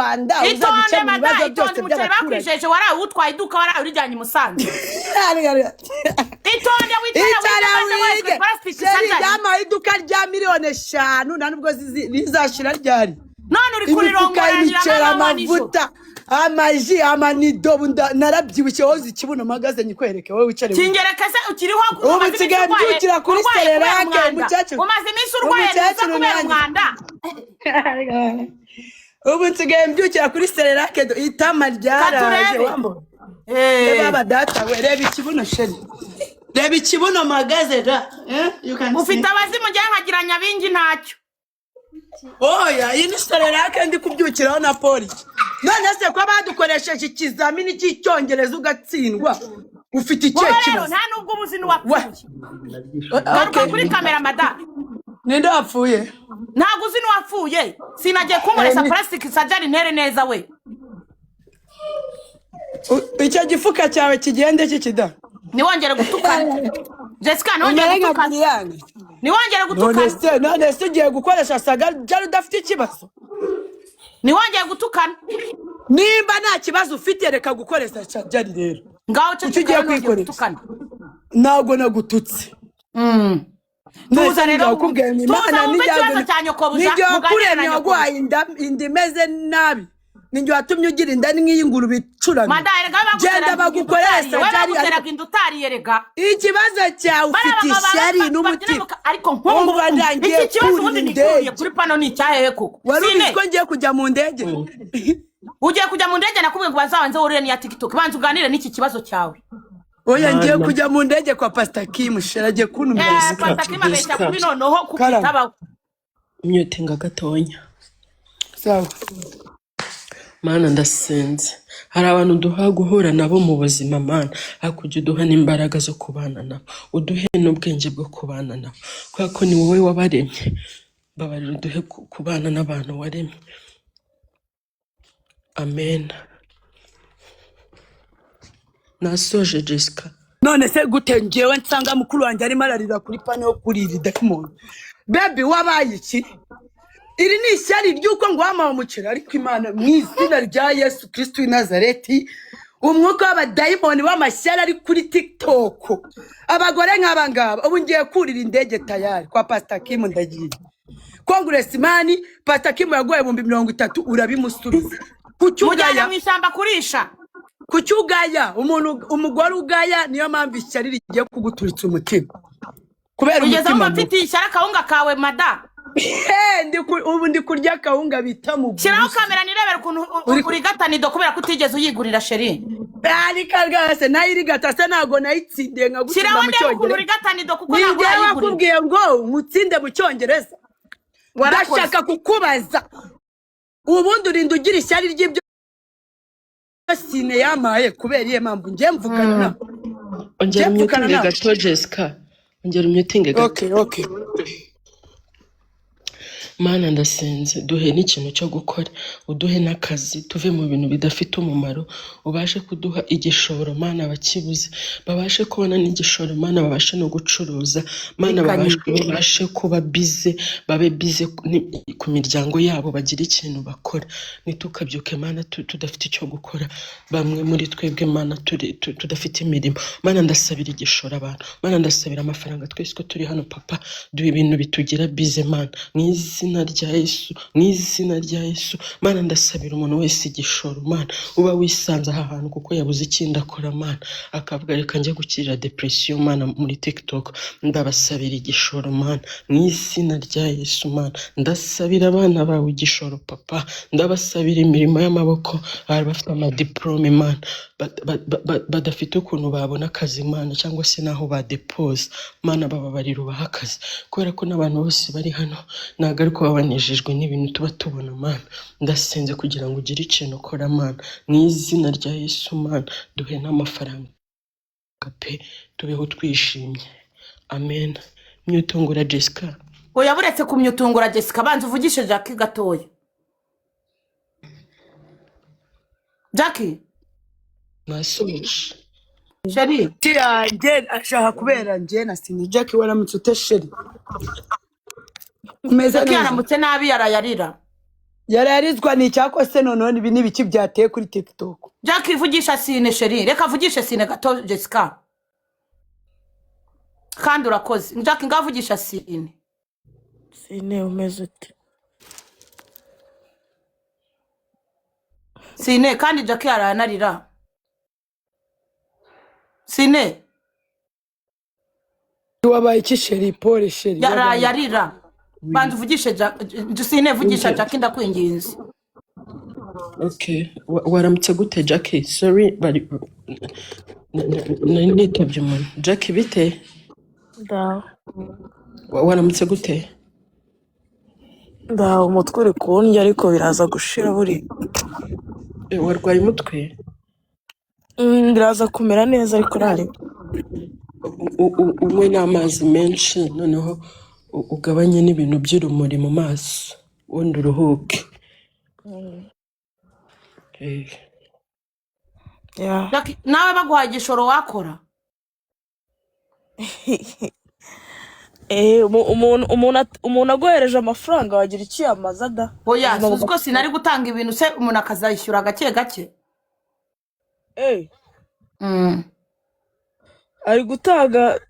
Rwanda itonde mada itonde umuceri bakwisheje warawutwaye iduka warawurijyanye Musanze itonde witara Sheri yama iduka rya miliyoni 5 nta nubwo zizashira ryari none uri kurirongoranira amavuta amaji amanido narabyibushye wowe ikibuno magaze nyikwereke wowe wicare kingereka se ukiriho ubu nsigaye mbyukira kuri sererake umukecuru umaze iminsi urwaye kubera umwanda ubu nsigaye mbyukira kuri sererake itama ryaraje wambo baba data we reba ikibuno Sheri reba ikibuno magaze da ufite abazimu njye nkagira nyabingi ntacyo oya iyi ni sererake ndi kubyukiraho na polisi none se ko badukoresheje ikizamini cy'icyongereza ugatsindwa ufite ikihe kibazo nta nubwo ubuzini wapfuye garuka kuri kamera madame ninde wapfuye ntabwo uzini wapfuye sinagiye kunkoresha plastic surgery ntere neza we icyo gifuka cyawe kigende kikida niwongere gutukana Jessica nongere gutukana niwongere gutukana none se ugiye gukoresha saga jari udafite ikibazo niwongeye gutukana nimba nta kibazo ufite reka gukoresha jari rero ngaho cyo ugiye kwikoresha ntabwo nagututse tuza rero kubwira Imana nijya kuremye waguhaye inda imeze nabi ninjye watumye ugira inda nk'iy'ingurube icurana genda bagukoresha jari ikibazo cyawe ufite ishyari n'umutima ariko nk'ubu ndangiye kurira indege kuri pano ni icyahehe kuko wari ubizi ko ngiye kujya mu ndege ugiye kujya mu ndege nakubwiye ngo bazabanze urire niya TikTok banza uganire n'iki kibazo cyawe oya ngiye kujya mu ndege kwa Pastor Kim sheraje kunumvise Pastor Kim abeshya kuri noneho kukitaba myotenga gatonya sawa Mana ndasenze hari abantu duha guhura nabo mu buzima Mana akujya uduha n'imbaraga zo kubana nabo uduhe n'ubwenge bwo kubana nabo kubera ko ni wowe wabaremye babarira uduhe kubana n'abantu waremye amen nasoje Jessica none se gute ngewe nsanga mukuru wanjye arimo ararira kuri pane yo kurira idakimona baby wabaye iki iri ni ishyari ry'uko ngo wamawe umuceri ariko Imana mu izina rya Yesu Kristo w'i Nazareti umwuka w'abadayimoni w'amashyari ari kuri TikTok abagore nk'abangaba ubu ngiye kurira indege tayari kwa Pastor Kim ndagiye Congressman Pastor Kim yagoye 30 urabimusubiza kucyugaya mu ishyamba kurisha kucyugaya umugore ugaya niyo mpamvu ishyari rigiye kuguturitsa umutima kubera umutima ufite ishyari akawunga kawe mada ubu ndi kurya akawunga bita mu shiraho kamera nirebera ukuntu uri gatanido kubera kutigeze uyigurira Sheri ari kargase nayiri gatase nago nayitsindiye nkagutsinda mu cyongereza uri gatanido kuko nago ayigurira wakubwiye ngo mutsinde mu cyongereza warashaka kukubaza ubundi urinda ugira ishyari ry'ibyo sine yamaye kubera iye mpamvu ngiye mvugana ongera umyutinge gato Jessica ongera umyutinge gato okay Mana ndasenze duhe n'ikintu cyo gukora uduhe n'akazi tuve mu bintu bidafite umumaro ubashe kuduha igishoro Mana abakibuze babashe kubona n'igishoro Mana babashe no gucuruza Mana babashe kuba bize babe bize ku miryango yabo bagira ikintu bakora nitukabyuke Mana tudafite icyo gukora bamwe muri twebwe Mana tudafite imirimo Mana ndasabira igishoro abantu Mana ndasabira amafaranga twese ko turi hano papa duhe ibintu bitugira bize Mana mwizina rya Yesu Mana ndasabira umuntu wese igishoro Mana uba wisanze aha hantu kuko yabuze ikindi akora Mana akavuga reka njye gukirira depression Mana muri TikTok ndabasabira igishoro Mana mwizina rya Yesu Mana ndasabira abana bawe igishoro papa ndabasabira imirimo y'amaboko bari bafite amadiplome Mana badafite ukuntu babona akazi Mana cyangwa se naho badepose Mana bababarira ubaha akazi kubera ko n'abantu bose bari hano nagaruka babanejejwe n'ibintu tuba tubona Mana ndasenze kugira ngo ugire ikintu ukora Mana mwizina rya Yesu Mana duhe n'amafaranga pe tubeho twishimye amen myutungura Jessica oya buretse kumyutungura Jessica banza uvugishe Jackie gatoya Jackie nasoje Sheri tiyanjye ashaka kubera njye na sini Jackie waramutse Sheri umeze neza yaramutse nabi yarayarira yararizwa ni icyako se noneho ibi ni ibiki byateye kuri TikTok. Jackie vugisha Sine sheri, reka vugishe Sine gato Jessica. Kandi urakoze. Jackie ngavugisha Sine. Sine umeze ute? Sine kandi Jackie aranarira. Sine Wabaye iki sheri Paul sheri? yarira. Bantu vugishe Sine vugisha Jackie ndakwinginze. Okay, waramutse gute Jackie? Sorry, bari nitabye umuntu. Jackie bite? Ndaho. Waramutse gute? Ndaho umutwe uri kundya ariko biraza gushira buri. Warwaye umutwe? Biraza kumera neza ariko nari. Unywe n'amazi menshi noneho ugabanye n'ibintu by'urumuri mu maso ubundi uruhuke. Yeah. Jackie nawe baguhaye igishoro wakora? Umuntu agohereje amafaranga wagira icyo yamaza da. Oya, suko sinari gutanga ibintu se umuntu akazayishyura gake gake. Ari gutaga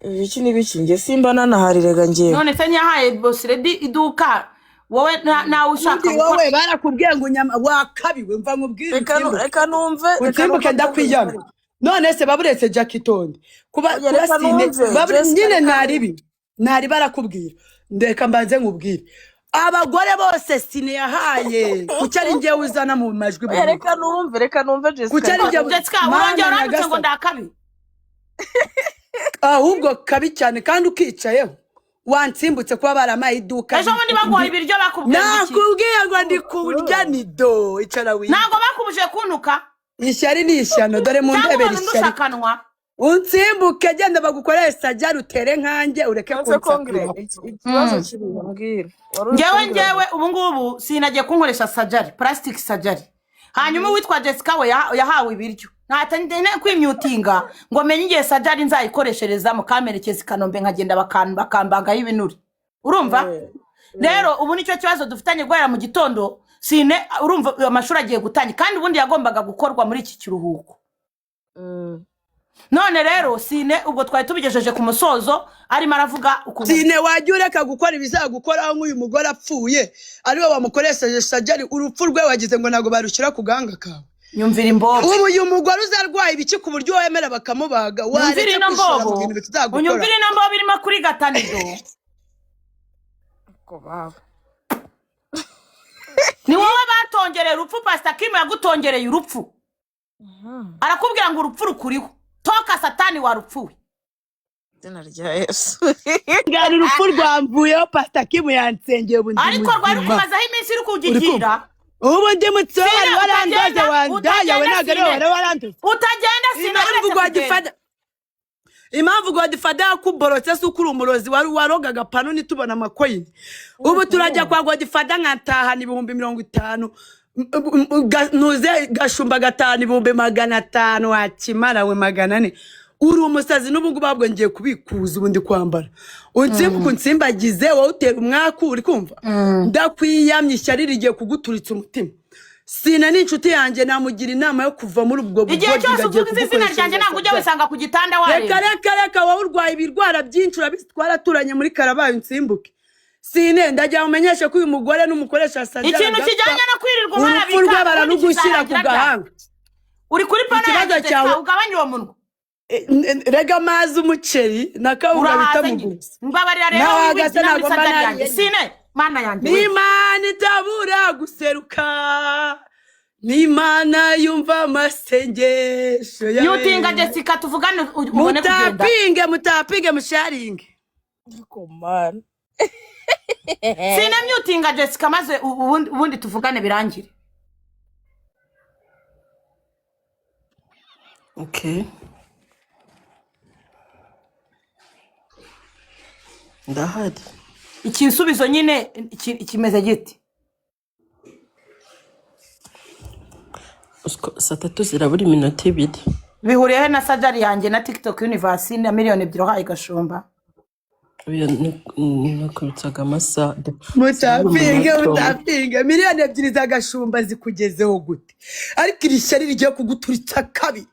iki n'ibiki nge simba nanaharirega ngiye. None se nyahaye boss ready iduka wowe nawe ushaka wowe barakubwiye ngo nyama wakabiwe mva nkubwire. Reka numve. Utsimbuke ndakwiyanga. None se baburetse Jackie Tonde kuba Sine babure nyine ntari barakubwira. Ndeka mbanze nkubwire abagore bose Sine yahaye kucyari ngiye uzana mu majwi. Reka numve Jessica. Jessica urongera urandutse ngo ndakabi. Ahubwo kabi cyane kandi ukicayeho wantsimbutse kuba baramaye iduka. Ejo bundi baguhaye ibiryo bakubwiye iki? Nakubwiye ngo ndi kurya ni do icara wi. Ntabwo bakubuje kunuka. Ishyari ni ishyano dore mu ndebera ishyari. Unsimbuke genda bagukoresha jya rutere nkanjye ureke kunsakira. Ikibazo kiri mbwira. Ngewe ubu ngubu sinagiye kunkoresha surgery, plastic surgery. Hanyuma witwa Jessica we yahawe ibiryo. Ntatanye kwimyutinga ngo menye igihe surgery nzayikoreshereza mu kamerekezi Kanombe nkagenda bakambanga y'ibinuri. Urumva? Rero ubu nicyo kibazo dufitanye guhera mu gitondo. Sine urumva amashuri agiye gutanya kandi ubundi yagombaga gukorwa muri iki kiruhuko. None rero Sine ubwo twari tubigejeje ku musozo arimo aravuga ukuntu Sine wajya ureka gukora ibizagukora nk'uyu mugore apfuye ariwe bamukoresheje surgery urupfu rwe wagize ngo nago barushyira ku gahanga kawe. Nyumvira imbobo. Ubu uyu mugore uzarwaye ibiki ku buryo wemera bakamubaga. Waretse kwishora mu bintu bitazagukora. Unyumvira imbobo birimo kuri gatanido. Ko baba. Ni wowe batongereye urupfu Pastor Kim yagutongereye urupfu. Arakubwira ngo urupfu rukuriho. Toka satani warupfuwe. Izina rya Yesu. Ngari urupfu rwamvuyeho Pastor Kim yansengeye ubundi. Ariko rwari kumazaho iminsi uri kugigira. Ubu ndi mutsoro warandoze wandaya we nagare warandoze. Utagenda Sine. Impamvu Godfather kuborotse sukuru umurozi warogaga pano nitubona amakoyini. Ubu turajya kwa Godfather nkatahana 50,000 nuze gashumba gatanu 500 wakimara we 400. Uri umusazi n'ubungu babwo ngiye kubikuza ubundi kwambara. Unsimbuka unsimbagize wowe utera umwaka uri kumva. Ndakwiyamye ishyari rigiye kuguturitsa umutima. Sine n'inshuti yanjye namugira inama yo kuva muri ubwo bugodi. Igihe cyose uvuga izina ryanjye ntabwo ujya wisanga ku gitanda wari. Reka wowe urwaye ibirwara byinshi urabitwaraturanye muri Karabaye unsimbuke. Sine ndajya umenyeshe ko uyu mugore n'umukoresha surgery. Ikintu kijyanye no kwirirwa marabika. Urupfu baranugushyira ku gahanga. Uri kuri pana yawe ugabanye uwo munwa. Rega amazi umuceri nakawunga bitamuguza. Mbabarira rero wigeze ntabwo mbana Sine mana yanjye. N'Imana itabura guseruka. N'Imana yumva amasengesho yawe. Yutinga Jessica tuvugane ubone kugenda. Mutapinge musharinge. Ko man. Sine myutinga Jessica maze ubundi tuvugane birangire. Okay. Ndahari. Ikinsubizo nyine ikimeze giti. Saa 3 zirabura iminota 2. Bihuriye na surgery yanjye na TikTok Universe na 2 million hayi gashumba. nakubitsaga amasade mutapinga miliyoni 2 z'agashumba zikugezeho gute ariko iri shyari rigiye kuguturitsa kabi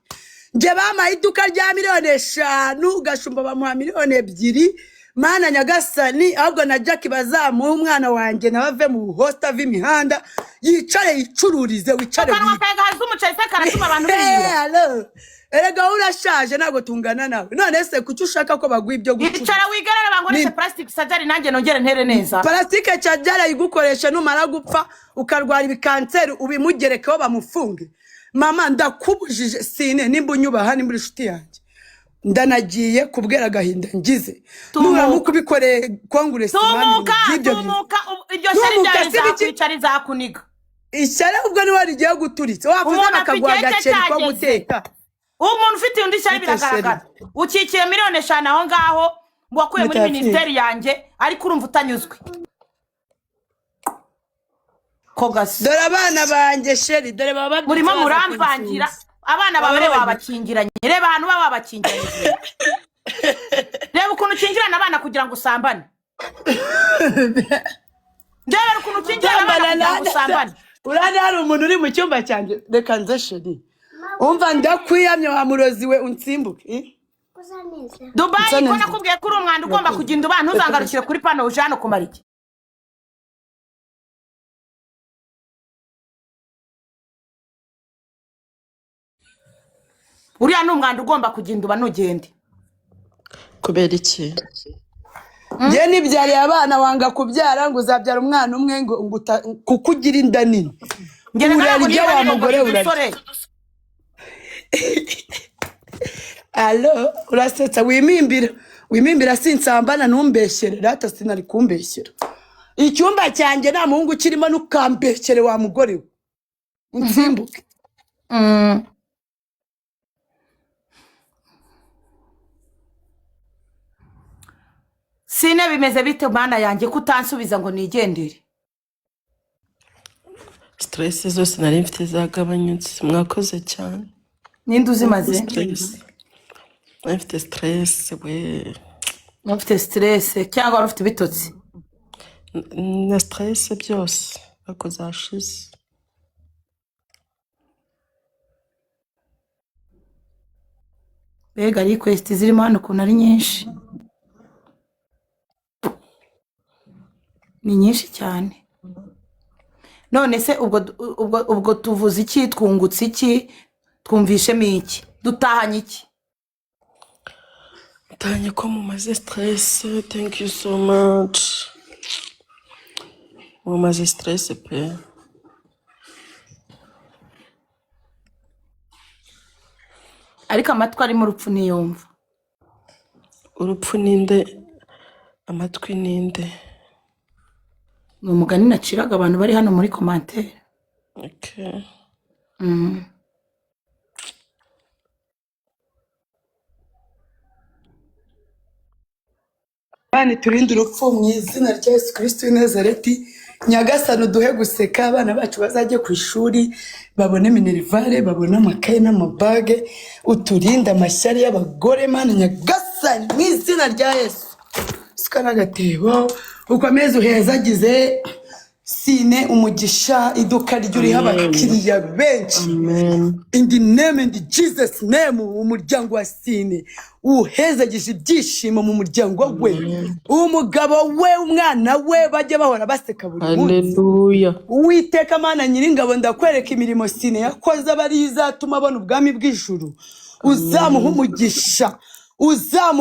nje bamaye iduka rya miliyoni 5 gashumba bamuha miliyoni 2 mana nyagasani ahubwo na Jack bazamuha umwana wanjye nabave mu hosta v'imihanda yicare yicururize wicare haza umuceri se karatuma abantu biyo erega urashaje ntago tungana nawe none se kuki ushaka ko bagwa ibyo gucuruza icara wigarara bangoreshe plastic surgery nanjye nongere ntere neza plastic surgery igukoresha numara gupfa ukarwara ibikanseri ubimugerekeho bamufunge mama ndakubujije sine nimba unyubaha nimba inshuti yanjye ndanagiye kubwera gahinda ngize nuramuka ubikoreye konguresi tumuka iryo shari ryari zakuniga ishyari ubwo niwe rigiye guturitse wavuze bakagwa agaceri ko guteka umuntu ufite undi shari biragaragara ukikiye miliyoni 5 aho ngaho wakuye muri ministeri yanjye ariko urumva utanyuzwe kogasi dore abana banjye sheri dore baba murimo muramvangira abana babere babakingiranye reba hano babakingiranye reba ukuntu ukingirana abana kugira ngo usambane ndeba ukuntu ukingirana abana kugira ngo usambane urane hari umuntu uri mu cyumba cyanjye reka nze sheri umva ndakwiyamye wa murozi we unsimbuke Dubai ko nakubwiye kuri umwanda ugomba kugenda ubana ntuzangarukire kuri pano uje hano kumara iki uriya n'umwanda ugomba kugenda uba nugende kubera iki nge nibyariye abana wanga kubyara ngo uzabyara umwana umwe ngo kuko ugira inda nini urarya wa mugore urarya alo urasetsa wimimbira sinsambana ntumbeshyere rata sinari kumbeshyera icyumba cyanjye nta muhungu kirimo n'ukambeshyere wa mugore we unsimbuke sine bimeze bite mana yanjye kutansubiza ngo nigendere stress zose nari mfite zagabanyutse mwakoze cyane ninde uzimaze mfite stress we mfite stress cyangwa wari ufite bitotsi na stress byose ako zashize bega request zirimo hano ukuntu ari nyinshi ni nyinshi cyane none se ubwo tuvuze iki twungutse iki twumvishemo iki dutahanye iki utanye ko mumaze stress thank you so much mumaze stress pe ariko amatwi ari mu rupfu niyumva urupfu ninde amatwi ninde ni umugani naciraga abantu bari hano muri commentaire okay Bani turinde urupfu mu izina rya Yesu Kristo w'i Nazareti nyagasani duhe guseka abana bacu bazajye ku ishuri babone minerivare babone amakaye n'amabage uturinde amashyari y'abagore mana nyagasani mu izina rya Yesu suka n'agatebo ukomeze uhezagize sine umugisha iduka ry'uriho abakiriya benshi in the name and Jesus name umuryango wa sine uhezagije ibyishimo mu muryango we umugabo we umwana we bajye bahora baseka buri munsi haleluya Uwiteka mana nyiringabo ndakwereka imirimo sine yakoze abari izatuma abona ubwami bw'ijuru uzamuha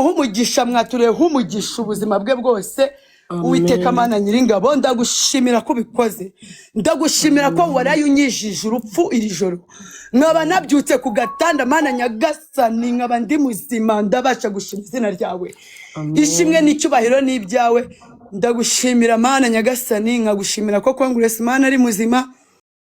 umugisha mwatureho umugisha ubuzima bwe bwose Uwiteka mana nyiringabo ndagushimira ko bikoze ndagushimira ko waraye unyijije urupfu iri joro nkaba nabyutse ku gatanda mana nyagasani nkaba ndi muzima ndabasha gushima izina ryawe ishimwe n'icyubahiro n'ibyawe ndagushimira mana nyagasani nkagushimira ko Congress mana ari muzima